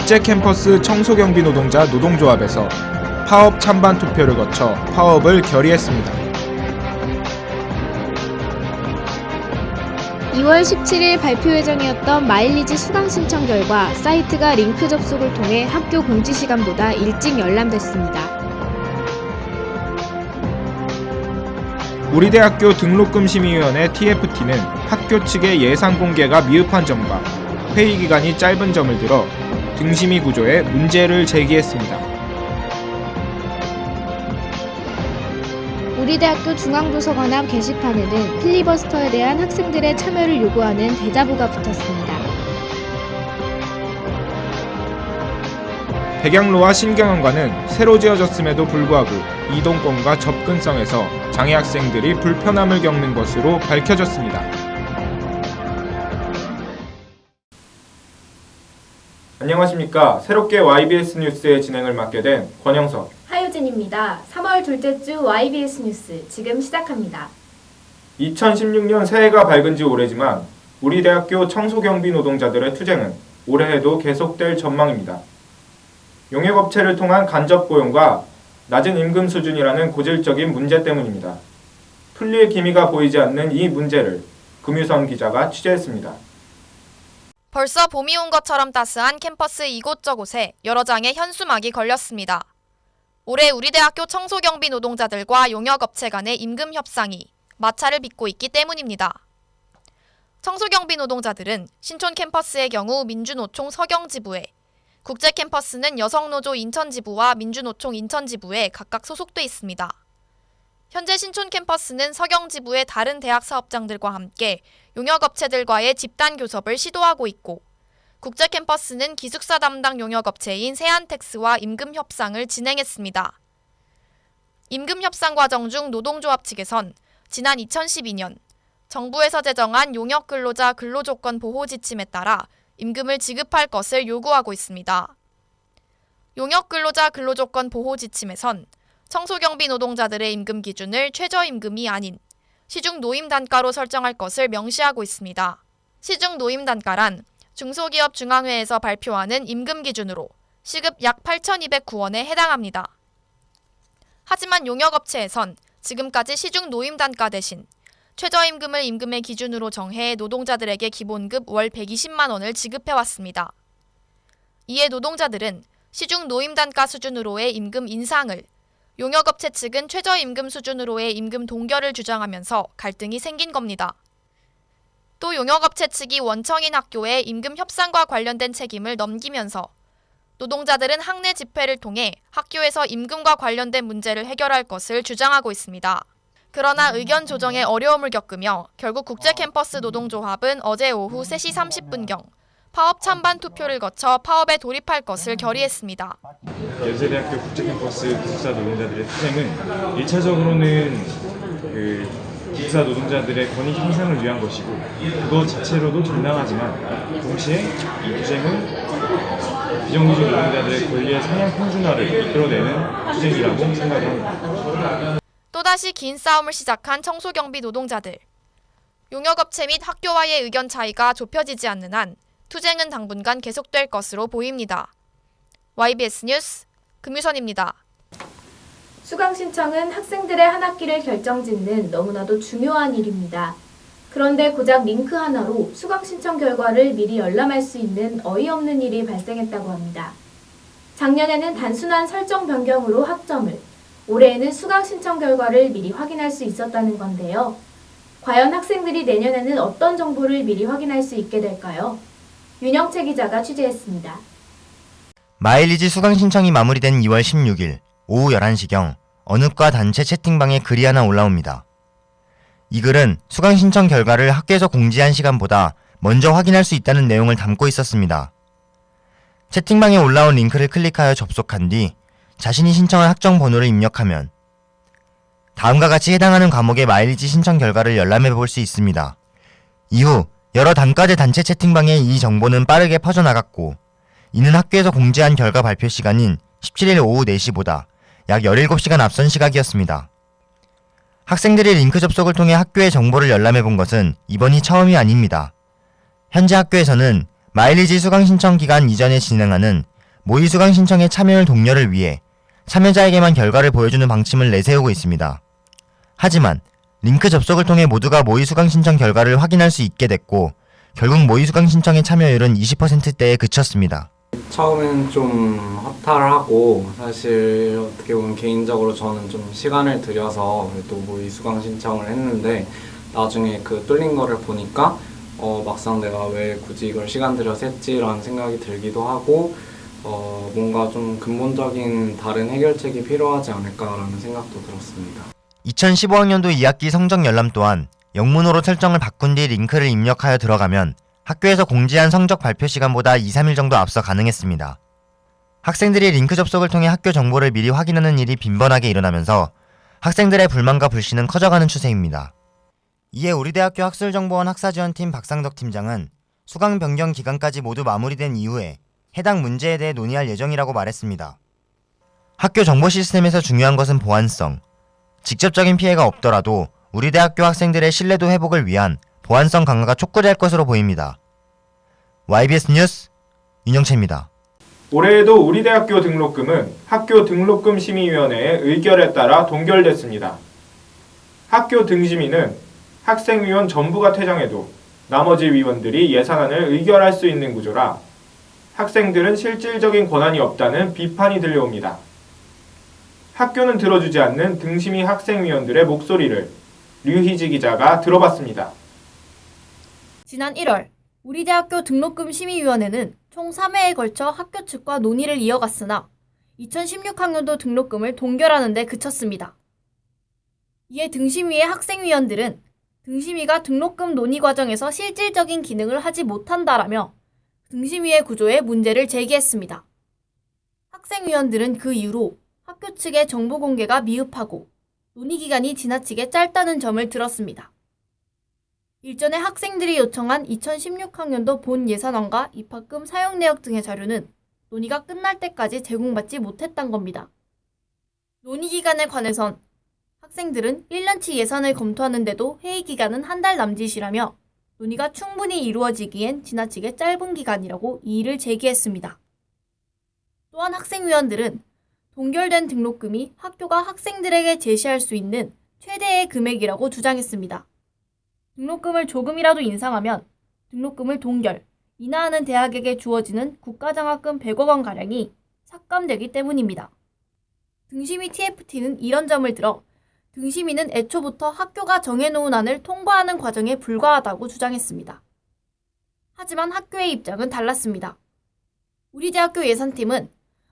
국제캠퍼스 청소경비 노동자 노동조합에서 파업 찬반 투표를 거쳐 파업을 결의했습니다. 2월 17일 발표 예정이었던 마일리지 수강 신청 결과 사이트가 링크 접속을 통해 학교 공지 시간보다 일찍 열람됐습니다. 우리 대학교 등록금심의위원회 TFT는 학교 측의 예상 공개가 미흡한 점과 회의 기간이 짧은 점을 들어 등심의 구조에 문제를 제기했습니다. 우리 대학교 중앙도서관 앞 게시판에는 필리버스터에 대한 학생들의 참여를 요구하는 대자보가 붙었습니다. 백양로와 신경원과는 새로 지어졌음에도 불구하고 이동권과 접근성에서 장애 학생들이 불편함을 겪는 것으로 밝혀졌습니다. 안녕하십니까. 새롭게 YBS 뉴스의 진행을 맡게 된 권영석, 하유진입니다. 3월 둘째 주 YBS 뉴스 지금 시작합니다. 2016년 새해가 밝은 지 오래지만 우리 대학교 청소경비 노동자들의 투쟁은 올해에도 계속될 전망입니다. 용역업체를 통한 간접 고용과 낮은 임금 수준이라는 고질적인 문제 때문입니다. 풀릴 기미가 보이지 않는 이 문제를 금유선 기자가 취재했습니다. 벌써 봄이 온 것처럼 따스한 캠퍼스 이곳저곳에 여러 장의 현수막이 걸렸습니다. 올해 우리 대학교 청소경비 노동자들과 용역업체 간의 임금 협상이 마찰을 빚고 있기 때문입니다. 청소경비 노동자들은 신촌 캠퍼스의 경우 민주노총 서경지부에, 국제캠퍼스는 여성노조 인천지부와 민주노총 인천지부에 각각 소속돼 있습니다. 현재 신촌 캠퍼스는 서경지부의 다른 대학 사업장들과 함께 용역업체들과의 집단 교섭을 시도하고 있고, 국제캠퍼스는 기숙사 담당 용역업체인 세안텍스와 임금 협상을 진행했습니다. 임금 협상 과정 중 노동조합 측에선 지난 2012년 정부에서 제정한 용역근로자 근로조건 보호 지침에 따라 임금을 지급할 것을 요구하고 있습니다. 용역근로자 근로조건 보호 지침에선 청소경비 노동자들의 임금 기준을 최저임금이 아닌 시중 노임단가로 설정할 것을 명시하고 있습니다. 시중 노임단가란 중소기업 중앙회에서 발표하는 임금 기준으로 시급 약 8,209원에 해당합니다. 하지만 용역업체에선 지금까지 시중 노임단가 대신 최저임금을 임금의 기준으로 정해 노동자들에게 기본급 월 120만 원을 지급해왔습니다. 이에 노동자들은 시중 노임단가 수준으로의 임금 인상을, 용역업체 측은 최저임금 수준으로의 임금 동결을 주장하면서 갈등이 생긴 겁니다. 또 용역업체 측이 원청인 학교에 임금 협상과 관련된 책임을 넘기면서 노동자들은 학내 집회를 통해 학교에서 임금과 관련된 문제를 해결할 것을 주장하고 있습니다. 그러나 의견 조정에 어려움을 겪으며 결국 국제캠퍼스 노동조합은 어제 오후 3시 30분경 파업 찬반 투표를 거쳐 파업에 돌입할 것을 결의했습니다. 연세대학교 국제캠퍼스 기숙사 노동자들의 투쟁은 1차적으로는 기숙사 노동자들의 권익 향상을 위한 것이고, 그것 자체로도 정당하지만 동시에 이 투쟁은 비정규직 노동자들의 권리의 상향 평준화를 이끌어내는 투쟁이라고 생각합니다. 또다시 긴 싸움을 시작한 청소경비 노동자들. 용역업체 및 학교와의 의견 차이가 좁혀지지 않는 한 투쟁은 당분간 계속될 것으로 보입니다. YBS 뉴스 금유선입니다. 수강 신청은 학생들의 한 학기를 결정짓는 너무나도 중요한 일입니다. 그런데 고작 링크 하나로 수강 신청 결과를 미리 열람할 수 있는 어이없는 일이 발생했다고 합니다. 작년에는 단순한 설정 변경으로 학점을, 올해에는 수강 신청 결과를 미리 확인할 수 있었다는 건데요. 과연 학생들이 내년에는 어떤 정보를 미리 확인할 수 있게 될까요? 윤영채 기자가 취재했습니다. 마일리지 수강 신청이 마무리된 2월 16일 오후 11시경 어느 과 단체 채팅방에 글이 하나 올라옵니다. 이 글은 수강 신청 결과를 학교에서 공지한 시간보다 먼저 확인할 수 있다는 내용을 담고 있었습니다. 채팅방에 올라온 링크를 클릭하여 접속한 뒤 자신이 신청한 학점 번호를 입력하면 다음과 같이 해당하는 과목의 마일리지 신청 결과를 열람해 볼 수 있습니다. 이후 여러 단과제 단체 채팅방에 이 정보는 빠르게 퍼져나갔고, 이는 학교에서 공지한 결과 발표 시간인 17일 오후 4시보다 약 17시간 앞선 시각이었습니다. 학생들이 링크 접속을 통해 학교의 정보를 열람해 본 것은 이번이 처음이 아닙니다. 현재 학교에서는 마일리지 수강 신청 기간 이전에 진행하는 모의 수강 신청의 참여율 독려를 위해 참여자에게만 결과를 보여주는 방침을 내세우고 있습니다. 하지만 링크 접속을 통해 모두가 모의 수강 신청 결과를 확인할 수 있게 됐고 결국 모의 수강 신청의 참여율은 20%대에 그쳤습니다. 처음엔 좀 허탈하고 사실 어떻게 보면 개인적으로 저는 좀 시간을 들여서 또 모의 수강 신청을 했는데 나중에 그 뚫린 거를 보니까 막상 내가 왜 굳이 이걸 시간 들여서 했지라는 생각이 들기도 하고 뭔가 좀 근본적인 다른 해결책이 필요하지 않을까라는 생각도 들었습니다. 2015학년도 2학기 성적 열람 또한 영문으로 설정을 바꾼 뒤 링크를 입력하여 들어가면 학교에서 공지한 성적 발표 시간보다 2, 3일 정도 앞서 가능했습니다. 학생들이 링크 접속을 통해 학교 정보를 미리 확인하는 일이 빈번하게 일어나면서 학생들의 불만과 불신은 커져가는 추세입니다. 이에 우리대학교 학술정보원 학사지원팀 박상덕 팀장은 수강 변경 기간까지 모두 마무리된 이후에 해당 문제에 대해 논의할 예정이라고 말했습니다. 학교 정보 시스템에서 중요한 것은 보안성. 직접적인 피해가 없더라도 우리 대학교 학생들의 신뢰도 회복을 위한 보안성 강화가 촉구될 것으로 보입니다. YBS 뉴스 윤영채입니다. 올해에도 우리 대학교 등록금은 학교 등록금 심의위원회의 의결에 따라 동결됐습니다. 학교 등심의는 학생위원 전부가 퇴장해도 나머지 위원들이 예산안을 의결할 수 있는 구조라 학생들은 실질적인 권한이 없다는 비판이 들려옵니다. 학교는 들어주지 않는 등심의 학생위원들의 목소리를 류희지 기자가 들어봤습니다. 지난 1월 우리 대학교 등록금 심의위원회는 총 3회에 걸쳐 학교 측과 논의를 이어갔으나 2016학년도 등록금을 동결하는 데 그쳤습니다. 이에 등심위의 학생위원들은 등심위가 등록금 논의 과정에서 실질적인 기능을 하지 못한다라며 등심위의 구조에 문제를 제기했습니다. 학생위원들은 그 이후로 학교 측의 정보 공개가 미흡하고 논의 기간이 지나치게 짧다는 점을 들었습니다. 일전에 학생들이 요청한 2016학년도 본 예산안과 입학금 사용 내역 등의 자료는 논의가 끝날 때까지 제공받지 못했던 겁니다. 논의 기간에 관해선 학생들은 1년치 예산을 검토하는데도 회의 기간은 한 달 남짓이라며 논의가 충분히 이루어지기엔 지나치게 짧은 기간이라고 이의를 제기했습니다. 또한 학생위원들은 동결된 등록금이 학교가 학생들에게 제시할 수 있는 최대의 금액이라고 주장했습니다. 등록금을 조금이라도 인상하면 등록금을 동결, 인하하는 대학에게 주어지는 국가장학금 100억 원가량이 삭감되기 때문입니다. 등심위 TFT는 이런 점을 들어 등심위는 애초부터 학교가 정해놓은 안을 통과하는 과정에 불과하다고 주장했습니다. 하지만 학교의 입장은 달랐습니다. 우리 대학교 예산팀은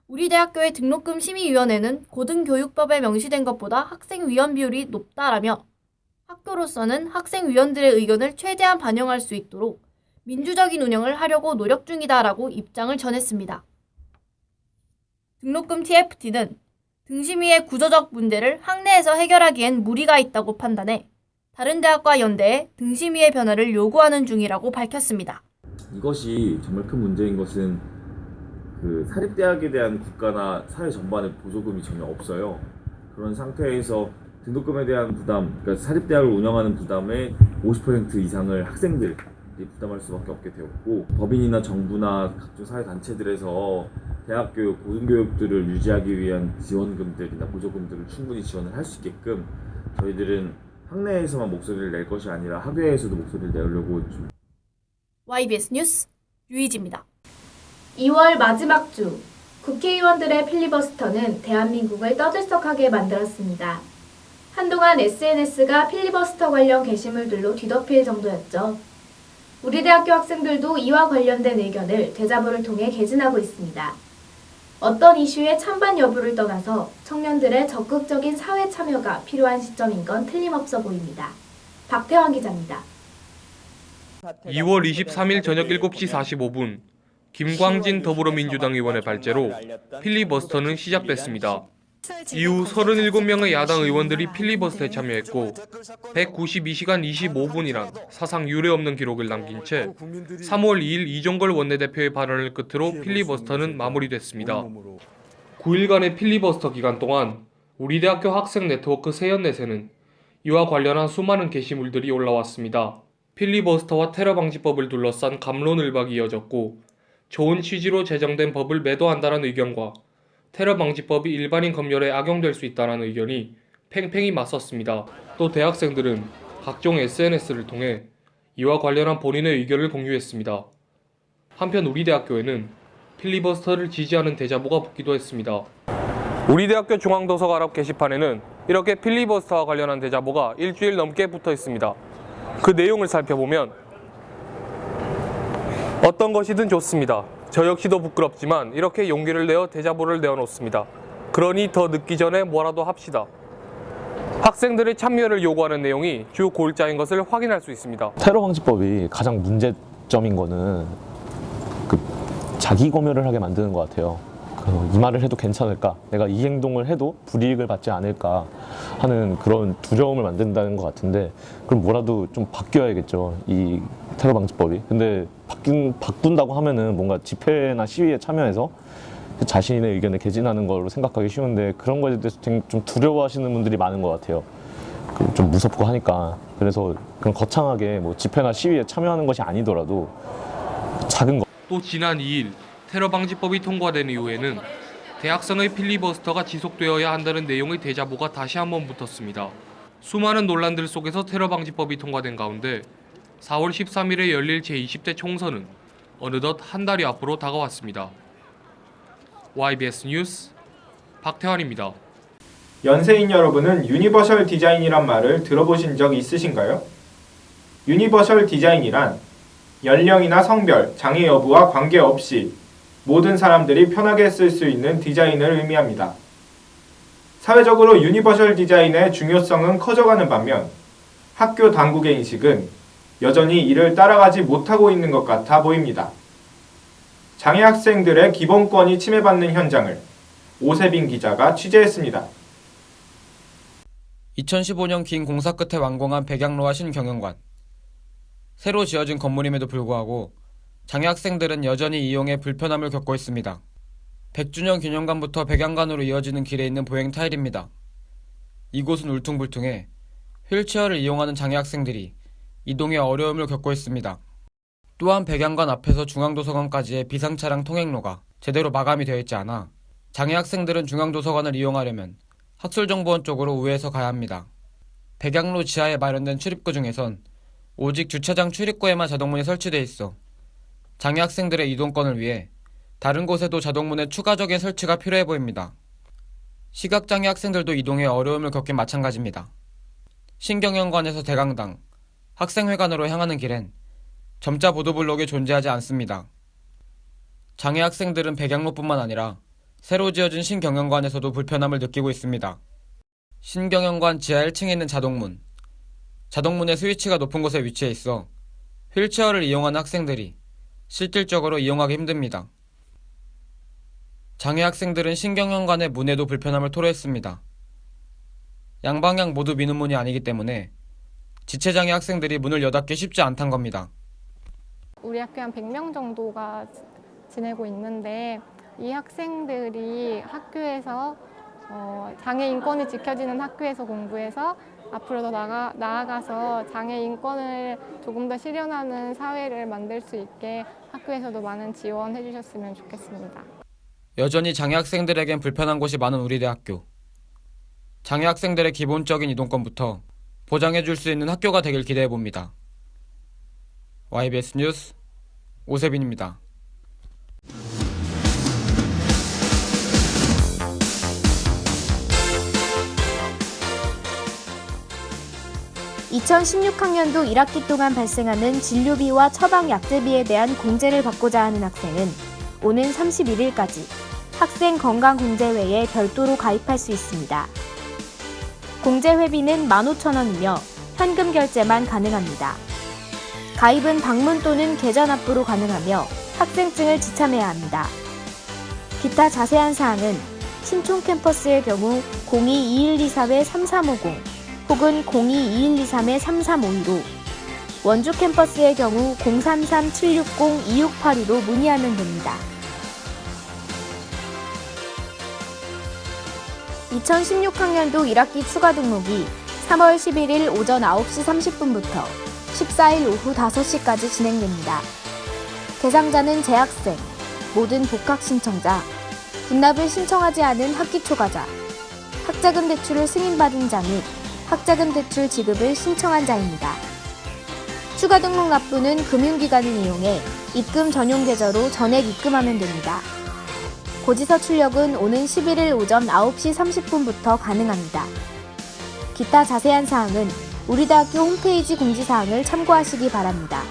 우리 대학교의 등록금 심의위원회는 고등교육법에 명시된 것보다 학생위원 비율이 높다라며 학교로서는 학생위원들의 의견을 최대한 반영할 수 있도록 민주적인 운영을 하려고 노력 중이다라고 입장을 전했습니다. 등록금 TFT는 등심위의 구조적 문제를 학내에서 해결하기엔 무리가 있다고 판단해 다른 대학과 연대해 등심위의 변화를 요구하는 중이라고 밝혔습니다. 이것이 정말 큰 문제인 것은 그 사립대학에 대한 국가나 사회 전반의 보조금이 전혀 없어요. 그런 상태에서 등록금에 대한 부담, 그러니까 사립대학을 운영하는 부담의 50% 이상을 학생들이 부담할 수밖에 없게 되었고 법인이나 정부나 각종 사회단체들에서 대학교육, 고등교육들을 유지하기 위한 지원금들이나 보조금들을 충분히 지원을 할 수 있게끔 저희들은 학내에서만 목소리를 낼 것이 아니라 학외에서도 목소리를 내려고 좀. YBS 뉴스 류희지입니다. 2월 마지막 주 국회의원들의 필리버스터는 대한민국을 떠들썩하게 만들었습니다. 한동안 SNS가 필리버스터 관련 게시물들로 뒤덮일 정도였죠. 우리 대학교 학생들도 이와 관련된 의견을 대자보를 통해 개진하고 있습니다. 어떤 이슈의 찬반 여부를 떠나서 청년들의 적극적인 사회 참여가 필요한 시점인 건 틀림없어 보입니다. 박태환 기자입니다. 2월 23일 저녁 7시 45분 김광진 더불어민주당 의원의 발제로 필리버스터는 시작됐습니다. 이후 37명의 야당 의원들이 필리버스터에 참여했고 192시간 25분이란 사상 유례없는 기록을 남긴 채 3월 2일 이종걸 원내대표의 발언을 끝으로 필리버스터는 마무리됐습니다. 9일간의 필리버스터 기간 동안 우리 대학교 학생 네트워크 세연넷에는 이와 관련한 수많은 게시물들이 올라왔습니다. 필리버스터와 테러 방지법을 둘러싼 갑론을박이 이어졌고 좋은 취지로 제정된 법을 매도한다는 의견과 테러 방지법이 일반인 검열에 악용될 수 있다는 의견이 팽팽히 맞섰습니다. 또 대학생들은 각종 SNS를 통해 이와 관련한 본인의 의견을 공유했습니다. 한편 우리 대학교에는 필리버스터를 지지하는 대자보가 붙기도 했습니다. 우리 대학교 중앙도서관앞 게시판에는 이렇게 필리버스터와 관련한 대자보가 일주일 넘게 붙어 있습니다. 그 내용을 살펴보면 어떤 것이든 좋습니다. 저 역시도 부끄럽지만 이렇게 용기를 내어 대자보를 내어놓습니다. 그러니 더 늦기 전에 뭐라도 합시다. 학생들의 참여를 요구하는 내용이 주 골자인 것을 확인할 수 있습니다. 테러 방지법이 가장 문제점인 거는 자기 검열을 하게 만드는 것 같아요. 이 말을 해도 괜찮을까? 내가 이 행동을 해도 불이익을 받지 않을까 하는 그런 두려움을 만든다는 것 같은데, 그럼 뭐라도 좀 바뀌어야겠죠, 이 테러 방지법이. 근데 바꾼다고 하면은 뭔가 집회나 시위에 참여해서 자신의 의견을 개진하는 걸로 생각하기 쉬운데, 그런 거에 대해서 좀 두려워하시는 분들이 많은 것 같아요. 좀 무섭고 하니까. 그래서 그런 거창하게 뭐 집회나 시위에 참여하는 것이 아니더라도 작은 거. 또 지난 2일 테러 방지법이 통과된 이후에는 대학생의 필리버스터가 지속되어야 한다는 내용의 대자보가 다시 한번 붙었습니다. 수많은 논란들 속에서 테러 방지법이 통과된 가운데 4월 13일에 열릴 제20대 총선은 어느덧 한 달이 앞으로 다가왔습니다. YBS 뉴스 박태환입니다. 연세인 여러분은 유니버셜 디자인이란 말을 들어보신 적 있으신가요? 유니버셜 디자인이란 연령이나 성별, 장애 여부와 관계없이 모든 사람들이 편하게 쓸 수 있는 디자인을 의미합니다. 사회적으로 유니버셜 디자인의 중요성은 커져가는 반면 학교 당국의 인식은 여전히 이를 따라가지 못하고 있는 것 같아 보입니다. 장애 학생들의 기본권이 침해받는 현장을 오세빈 기자가 취재했습니다. 2015년 긴 공사 끝에 완공한 백양로와 신경영관. 새로 지어진 건물임에도 불구하고 장애 학생들은 여전히 이용에 불편함을 겪고 있습니다. 100주년 기념관부터 백양관으로 이어지는 길에 있는 보행 타일입니다. 이곳은 울퉁불퉁해 휠체어를 이용하는 장애 학생들이 이동에 어려움을 겪고 있습니다. 또한 백양관 앞에서 중앙도서관까지의 비상차량 통행로가 제대로 마감이 되어 있지 않아 장애 학생들은 중앙도서관을 이용하려면 학술정보원 쪽으로 우회해서 가야 합니다. 백양로 지하에 마련된 출입구 중에선 오직 주차장 출입구에만 자동문이 설치돼 있어 장애 학생들의 이동권을 위해 다른 곳에도 자동문의 추가적인 설치가 필요해 보입니다. 시각장애 학생들도 이동에 어려움을 겪긴 마찬가지입니다. 신경영관에서 대강당, 학생회관으로 향하는 길엔 점자 보도블록이 존재하지 않습니다. 장애 학생들은 백양로뿐만 아니라 새로 지어진 신경영관에서도 불편함을 느끼고 있습니다. 신경영관 지하 1층에 있는 자동문. 자동문의 스위치가 높은 곳에 위치해 있어 휠체어를 이용하는 학생들이 실질적으로 이용하기 힘듭니다. 장애 학생들은 신경영관의 문에도 불편함을 토로했습니다. 양방향 모두 미는 문이 아니기 때문에 지체장애 학생들이 문을 여닫기 쉽지 않단 겁니다. 우리 학교에 한 100명 정도가 지내고 있는데 이 학생들이 학교에서 장애 인권이 지켜지는 학교에서 공부해서 앞으로 더 나아가서 장애 인권을 조금 더 실현하는 사회를 만들 수 있게 학교에서도 많은 지원해 주셨으면 좋겠습니다. 여전히 장애 학생들에겐 불편한 곳이 많은 우리 대학교. 장애 학생들의 기본적인 이동권부터 보장해 줄 수 있는 학교가 되길 기대해 봅니다. YBS 뉴스 오세빈입니다. 2016학년도 1학기 동안 발생하는 진료비와 처방 약제비에 대한 공제를 받고자 하는 학생은 오는 31일까지 학생건강공제회에 별도로 가입할 수 있습니다. 공제회비는 15,000원이며 현금 결제만 가능합니다. 가입은 방문 또는 계좌 납부로 가능하며 학생증을 지참해야 합니다. 기타 자세한 사항은 신촌 캠퍼스의 경우 02-2124-3350 혹은 02-2123-3352로, 원주 캠퍼스의 경우 033-760-2682로 문의하면 됩니다. 2016학년도 1학기 추가 등록이 3월 11일 오전 9시 30분부터 14일 오후 5시까지 진행됩니다. 대상자는 재학생, 모든 복학 신청자, 분납을 신청하지 않은 학기 초과자, 학자금 대출을 승인받은 자 및 학자금 대출 지급을 신청한 자입니다. 추가 등록 납부는 금융기관을 이용해 입금 전용 계좌로 전액 입금하면 됩니다. 고지서 출력은 오는 11일 오전 9시 30분부터 가능합니다. 기타 자세한 사항은 우리 대학교 홈페이지 공지사항을 참고하시기 바랍니다.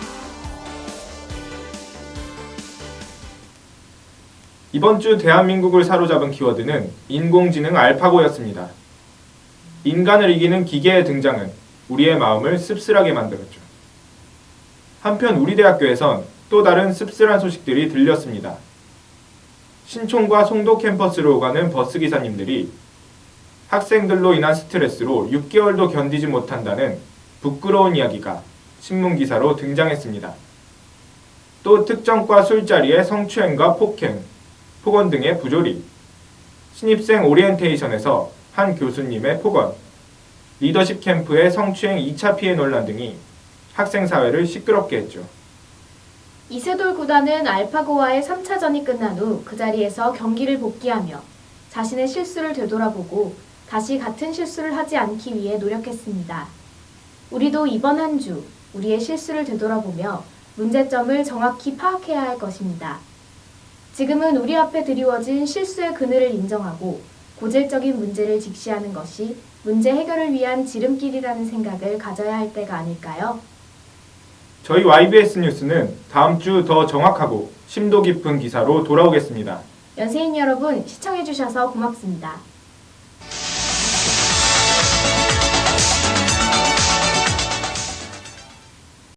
이번 주 대한민국을 사로잡은 키워드는 인공지능 알파고였습니다. 인간을 이기는 기계의 등장은 우리의 마음을 씁쓸하게 만들었죠. 한편 우리 대학교에선 또 다른 씁쓸한 소식들이 들렸습니다. 신촌과 송도 캠퍼스로 오가는 버스기사님들이 학생들로 인한 스트레스로 6개월도 견디지 못한다는 부끄러운 이야기가 신문기사로 등장했습니다. 또 특정과 술자리의 성추행과 폭행, 폭언 등의 부조리, 신입생 오리엔테이션에서 한 교수님의 폭언, 리더십 캠프의 성추행 2차 피해 논란 등이 학생 사회를 시끄럽게 했죠. 이세돌 구단은 알파고와의 3차전이 끝난 후 그 자리에서 경기를 복귀하며 자신의 실수를 되돌아보고 다시 같은 실수를 하지 않기 위해 노력했습니다. 우리도 이번 한 주 우리의 실수를 되돌아보며 문제점을 정확히 파악해야 할 것입니다. 지금은 우리 앞에 드리워진 실수의 그늘을 인정하고 고질적인 문제를 직시하는 것이 문제 해결을 위한 지름길이라는 생각을 가져야 할 때가 아닐까요? 저희 YBS 뉴스는 다음 주 더 정확하고 심도 깊은 기사로 돌아오겠습니다. 연세인 여러분, 시청해주셔서 고맙습니다.